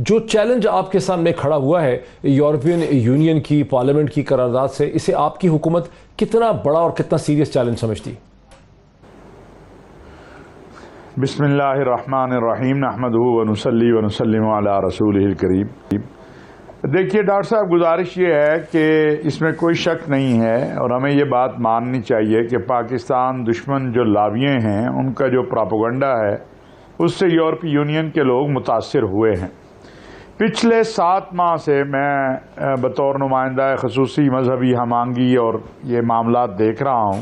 جو چیلنج آپ کے سامنے کھڑا ہوا ہے یورپین یونین کی پارلیمنٹ کی قرارداد سے، اسے آپ کی حکومت کتنا بڑا اور کتنا سیریس چیلنج سمجھتی؟ بسم اللہ الرحمن الرحیم، نحمدہ ونصلی ونسلم علی رسولہ الکریم۔ دیکھیے ڈاکٹر صاحب، گزارش یہ ہے کہ اس میں کوئی شک نہیں ہے اور ہمیں یہ بات ماننی چاہیے کہ پاکستان دشمن جو لاویے ہیں ان کا جو پراپیگنڈا ہے اس سے یورپی یونین کے لوگ متاثر ہوئے ہیں۔ پچھلے 7 ماہ سے میں بطور نمائندہ خصوصی مذہبی ہم آہنگی اور یہ معاملات دیکھ رہا ہوں۔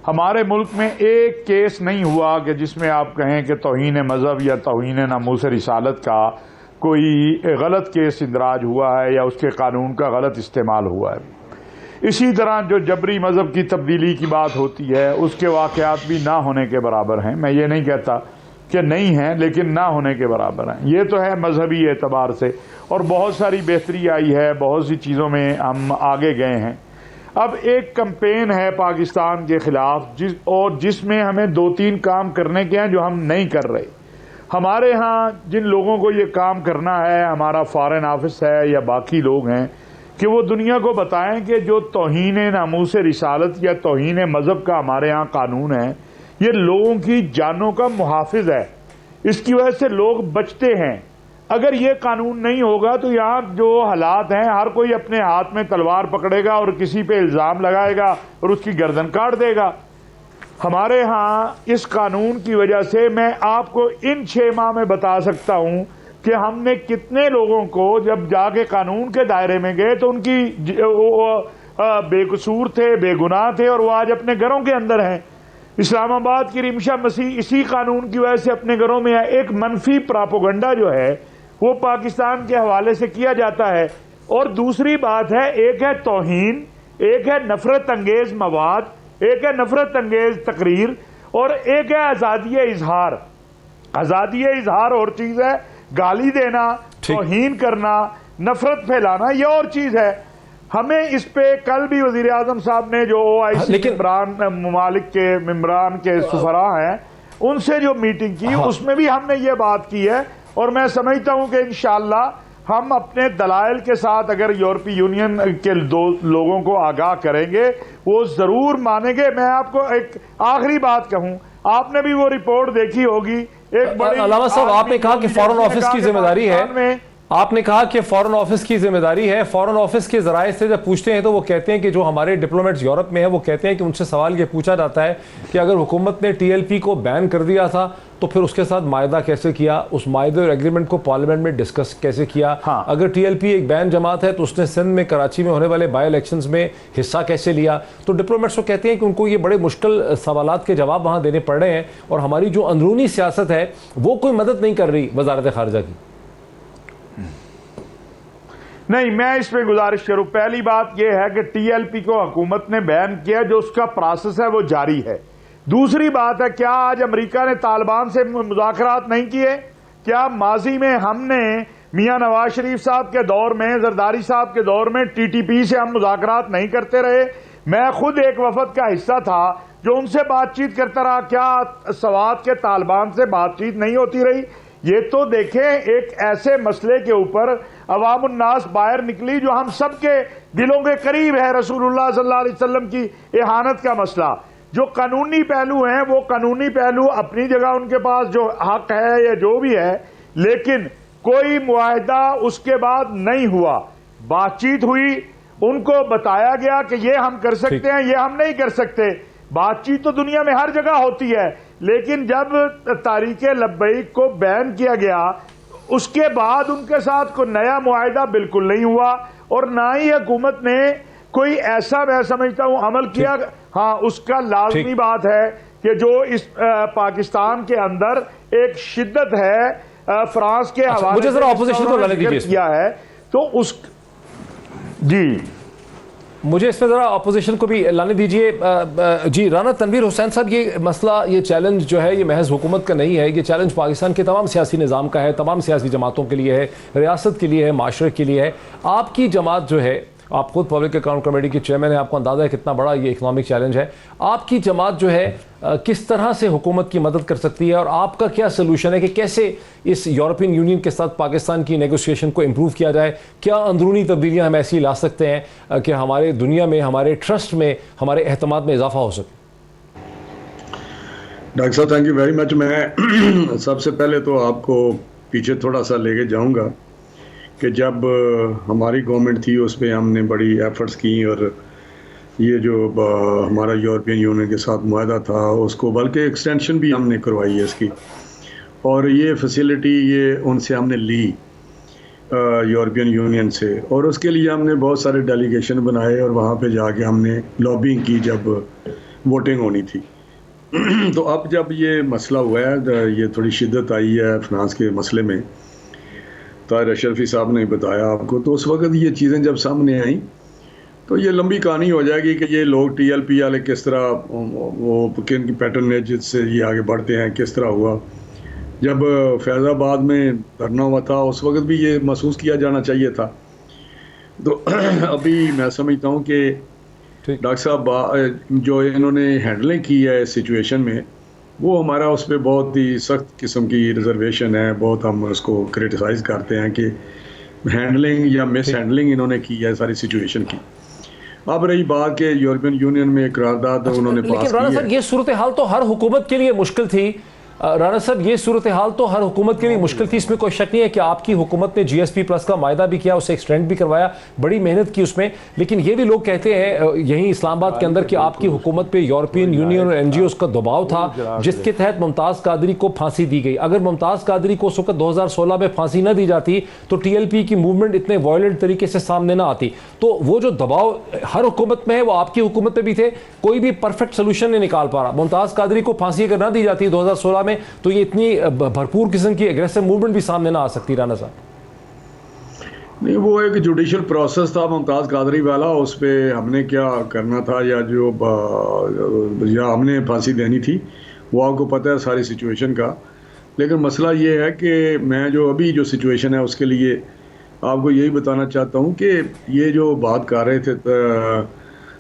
ہمارے ملک میں ایک کیس نہیں ہوا کہ جس میں آپ کہیں کہ توہین مذہب یا توہین ناموس رسالت کا کوئی غلط کیس اندراج ہوا ہے یا اس کے قانون کا غلط استعمال ہوا ہے۔ اسی طرح جو جبری مذہب کی تبدیلی کی بات ہوتی ہے اس کے واقعات بھی نہ ہونے کے برابر ہیں۔ میں یہ نہیں کہتا کہ نہیں ہیں، لیکن نہ ہونے کے برابر ہیں۔ یہ تو ہے مذہبی اعتبار سے، اور بہت ساری بہتری آئی ہے، بہت سی چیزوں میں ہم آگے گئے ہیں۔ اب ایک کمپین ہے پاکستان کے خلاف جس میں ہمیں 2-3 کام کرنے کے ہیں جو ہم نہیں کر رہے۔ ہمارے ہاں جن لوگوں کو یہ کام کرنا ہے، ہمارا فارن آفس ہے یا باقی لوگ ہیں، کہ وہ دنیا کو بتائیں کہ جو توہین ناموس رسالت یا توہین مذہب کا ہمارے ہاں قانون ہے یہ لوگوں کی جانوں کا محافظ ہے، اس کی وجہ سے لوگ بچتے ہیں۔ اگر یہ قانون نہیں ہوگا تو یہاں جو حالات ہیں ہر کوئی اپنے ہاتھ میں تلوار پکڑے گا اور کسی پہ الزام لگائے گا اور اس کی گردن کاٹ دے گا۔ ہمارے ہاں اس قانون کی وجہ سے میں آپ کو ان 6 ماہ میں بتا سکتا ہوں کہ ہم نے کتنے لوگوں کو جب جا کے قانون کے دائرے میں گئے تو ان کی بے قصور تھے، بے گناہ تھے، اور وہ آج اپنے گھروں کے اندر ہیں۔ اسلام آباد کی رمشا مسیح اسی قانون کی وجہ سے اپنے گھروں میں ہے۔ ایک منفی پراپوگنڈا جو ہے وہ پاکستان کے حوالے سے کیا جاتا ہے۔ اور دوسری بات ہے، ایک ہے توہین، ایک ہے نفرت انگیز مواد، ایک ہے نفرت انگیز تقریر، اور ایک ہے آزادی اظہار۔ آزادی اظہار اور چیز ہے، گالی دینا، توہین کرنا، نفرت پھیلانا یہ اور چیز ہے۔ ہمیں اس پہ کل بھی وزیر اعظم صاحب نے جو OIC ممالک کے ممبران کے سفراء ہیں ان سے جو میٹنگ کی اس میں بھی ہم نے یہ بات کی ہے، اور میں سمجھتا ہوں کہ انشاءاللہ ہم اپنے دلائل کے ساتھ اگر یورپی یونین کے لوگوں کو آگاہ کریں گے وہ ضرور مانیں گے۔ میں آپ کو ایک آخری بات کہوں، آپ نے بھی وہ رپورٹ دیکھی ہوگی، ایک بڑی علامہ صاحب آپ نے کہا کہ فارن آفس کی ذمہ داری ہے، آپ نے کہا کہ فارن آفس کی ذمہ داری ہے۔ فارن آفس کے ذرائع سے جب پوچھتے ہیں تو وہ کہتے ہیں کہ جو ہمارے ڈپلومیٹس یورپ میں ہیں وہ کہتے ہیں کہ ان سے سوال یہ پوچھا جاتا ہے کہ اگر حکومت نے TLP کو بین کر دیا تھا تو پھر اس کے ساتھ معاہدہ کیسے کیا، اس معاہدے اور ایگریمنٹ کو پارلیمنٹ میں ڈسکس کیسے کیا، اگر TLP ایک بین جماعت ہے تو اس نے سندھ میں کراچی میں ہونے والے بائی الیکشنز میں حصہ کیسے لیا۔ تو ڈپلومیٹس کو کہتے ہیں کہ ان کو یہ بڑے مشکل سوالات کے جواب وہاں دینے پڑ رہے ہیں، اور ہماری جو اندرونی سیاست ہے وہ کوئی مدد نہیں کر رہی وزارت خارجہ کی۔ نہیں، میں اس میں گزارش کروں، پہلی بات یہ ہے کہ TLP کو حکومت نے بین کیا، جو اس کا پروسیس ہے وہ جاری ہے۔ دوسری بات ہے، کیا آج امریکہ نے طالبان سے مذاکرات نہیں کیے؟ کیا ماضی میں ہم نے میاں نواز شریف صاحب کے دور میں، زرداری صاحب کے دور میں TTP سے ہم مذاکرات نہیں کرتے رہے؟ میں خود ایک وفد کا حصہ تھا جو ان سے بات چیت کرتا رہا۔ کیا سوات کے طالبان سے بات چیت نہیں ہوتی رہی؟ یہ تو دیکھیں، ایک ایسے مسئلے کے اوپر عوام الناس باہر نکلی جو ہم سب کے دلوں کے قریب ہے، رسول اللہ صلی اللہ علیہ وسلم کی اہانت کا مسئلہ۔ جو قانونی پہلو ہیں وہ قانونی پہلو اپنی جگہ ان کے پاس جو حق ہے یا جو بھی ہے، لیکن کوئی معاہدہ اس کے بعد نہیں ہوا۔ بات چیت ہوئی، ان کو بتایا گیا کہ یہ ہم کر سکتے ہیں، یہ ہم نہیں کر سکتے۔ بات چیت تو دنیا میں ہر جگہ ہوتی ہے، لیکن جب تحریک لبیک کو بین کیا گیا اس کے بعد ان کے ساتھ کوئی نیا معاہدہ بالکل نہیں ہوا، اور نہ ہی حکومت نے کوئی ایسا میں سمجھتا ہوں عمل کیا۔ ہاں، اس کا لازمی بات ہے کہ جو اس پاکستان کے اندر ایک شدت ہے فرانس کے حوالے سے اپوزیشن کو لانے دیجیے کیا ہے، تو اس جی مجھے اس میں ذرا اپوزیشن کو بھی لانے دیجئے۔ جی رانا تنویر حسین صاحب، یہ مسئلہ، یہ چیلنج جو ہے یہ محض حکومت کا نہیں ہے، یہ چیلنج پاکستان کے تمام سیاسی نظام کا ہے، تمام سیاسی جماعتوں کے لیے ہے، ریاست کے لیے ہے، معاشرے کے لیے ہے۔ آپ کی جماعت جو ہے آپ خود پبلک اکاؤنٹ کمیٹی کے چیئرمین ہیں, آپ کو اندازہ ہے کتنا بڑا یہ اکنامک چیلنج ہے. آپ کی جماعت جو ہے کس طرح سے حکومت کی مدد کر سکتی ہے, اور آپ کا کیا سلوشن ہے کہ کیسے اس یورپین یونین کے ساتھ پاکستان کی نیگوسیشن کو امپروو کیا جائے؟ کیا اندرونی تبدیلیاں ہم ایسی لا سکتے ہیں کہ ہمارے دنیا میں, ہمارے ٹرسٹ میں, ہمارے اعتماد میں اضافہ ہو سکے؟ ڈاکٹر صاحب تھینک یو ویری مچ. میں سب سے پہلے تو آپ کو پیچھے تھوڑا سا لے کے جاؤں گا کہ جب ہماری گورنمنٹ تھی اس پہ ہم نے بڑی ایفرٹس کی, اور یہ جو ہمارا یورپین یونین کے ساتھ معاہدہ تھا اس کو بلکہ ایکسٹینشن بھی ہم نے کروائی ہے اس کی, اور یہ فیسیلٹی یہ ان سے ہم نے لی یورپین یونین سے, اور اس کے لیے ہم نے بہت سارے ڈیلیگیشن بنائے اور وہاں پہ جا کے ہم نے لابنگ کی جب ووٹنگ ہونی تھی. تو اب جب یہ مسئلہ ہوا ہے, یہ تھوڑی شدت آئی ہے فنانس کے مسئلے میں, طاہر اشرفی صاحب نے بتایا آپ کو, تو اس وقت یہ چیزیں جب سامنے آئیں تو یہ لمبی کہانی ہو جائے گی کہ یہ لوگ ٹی ایل پی والے کس طرح وہ کن کی پیٹرنیج سے یہ آگے بڑھتے ہیں, کس طرح ہوا. جب فیض آباد میں دھرنا ہوا تھا اس وقت بھی یہ محسوس کیا جانا چاہیے تھا. تو ابھی میں سمجھتا ہوں کہ ڈاکٹر صاحب جو انہوں نے ہینڈلنگ کی ہے اس سچویشن میں, وہ ہمارا اس پہ بہت ہی سخت قسم کی ریزرویشن ہے. بہت ہم اس کو کرٹیسائز کرتے ہیں کہ ہینڈلنگ یا مس ہینڈلنگ انہوں نے کی ہے ساری سچویشن کی. اب رہی بات کہ یورپین یونین میں قرارداد انہوں نے پاس کی ہے. رانا صاحب یہ صورتحال تو ہر حکومت کے لیے مشکل تھی. رانا صاحب یہ صورتحال تو ہر حکومت کے لیے مشکل تھی, اس میں کوئی شک نہیں ہے کہ آپ کی حکومت نے جی ایس پی پلس کا معاہدہ بھی کیا, اسے ایکسٹینڈ بھی کروایا, بڑی محنت کی اس میں. لیکن یہ بھی لوگ کہتے ہیں یہیں اسلام آباد کے اندر کہ آپ کی حکومت پہ یورپین یونین اور این جی اوز کا دباؤ تھا جس کے تحت ممتاز قادری کو پھانسی دی گئی. اگر ممتاز قادری کو اس وقت 2016 میں پھانسی نہ دی جاتی تو ٹی ایل پی کی موومنٹ اتنے وائلنٹ طریقے سے سامنے نہ آتی. تو وہ جو دباؤ ہر حکومت میں ہے وہ آپ کی حکومت پہ بھی تھے, کوئی بھی پرفیکٹ سولوشن نہیں نکال پا رہا. ممتاز قادری کو پھانسی اگر نہ دی جاتی 2016 میں تو یہ اتنی بھرپور قسم کی ایگریسو موومنٹ بھی سامنے نہ آ سکتی. رانا صاحب نہیں, وہ ایک جوڈیشل پروسیس تھا ممتاز قادری والا, اس پہ ہم نے کیا کرنا تھا یا ہم نے پھانسی دینی تھی وہ آپ کو پتہ ہے ساری سچویشن کا. لیکن مسئلہ یہ ہے کہ میں جو ابھی جو سچویشن ہے اس کے لیے آپ کو یہی بتانا چاہتا ہوں کہ یہ جو بات کر رہے تھے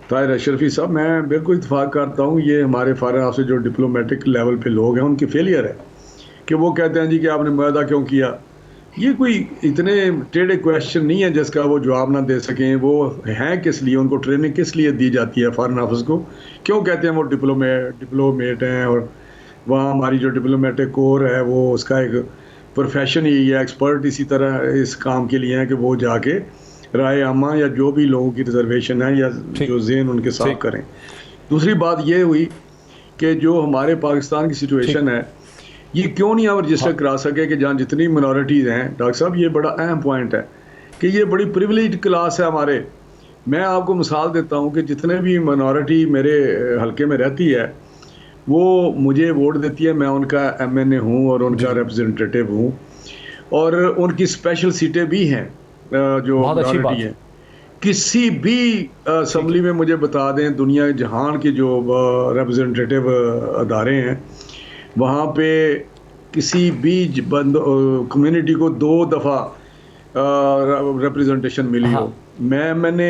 طاہر اشرفی صاحب, میں بالکل اتفاق کرتا ہوں. یہ ہمارے فارغ آپ سے جو ڈپلومیٹک لیول پہ لوگ ہیں ان کی فیلئر ہے کہ وہ کہتے ہیں جی کہ آپ نے معاہدہ کیوں کیا. یہ کوئی اتنے ٹیڑھے کویشچن نہیں ہے جس کا وہ جواب نہ دے سکیں. وہ ہیں کس لیے, ان کو ٹریننگ کس لیے دی جاتی ہے فارن آفس کو, کیوں کہتے ہیں وہ ڈپلومیٹ ہیں, اور وہاں ہماری جو ڈپلومیٹک کور ہے وہ اس کا ایک پروفیشن ہی ہے, ایکسپرٹ اسی طرح اس کام کے لیے ہیں کہ وہ جا کے رائے عامہ یا جو بھی لوگوں کی ریزرویشن ہے یا جو ذہن ان کے ساتھ کریں. دوسری بات یہ ہوئی کہ جو ہمارے پاکستان کی سچویشن ہے یہ کیوں نہیں آپ رجسٹر کرا سکے کہ جہاں جتنی منورٹیز ہیں. ڈاکٹر صاحب یہ بڑا اہم پوائنٹ ہے کہ یہ بڑی پریویلیج کلاس ہے ہمارے. میں آپ کو مثال دیتا ہوں کہ جتنے بھی منورٹی میرے حلقے میں رہتی ہے وہ مجھے ووٹ دیتی ہے, میں ان کا ایم این اے ہوں اور ان کا ریپرزنٹیٹیو ہوں, اور ان کی اسپیشل سیٹیں بھی ہیں جو منورٹی ہیں. کسی بھی اسمبلی میں مجھے بتا دیں دنیا جہان کے جو ریپرزنٹیٹیو ادارے ہیں وہاں پہ کسی بھی کمیونٹی کو 2 دفعہ ریپرزنٹیشن ملی ہو. میں نے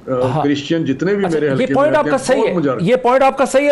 کرسچین جتنے بھی میرے حلقے میں یہ پوائنٹ آپ کا صحیح ہے.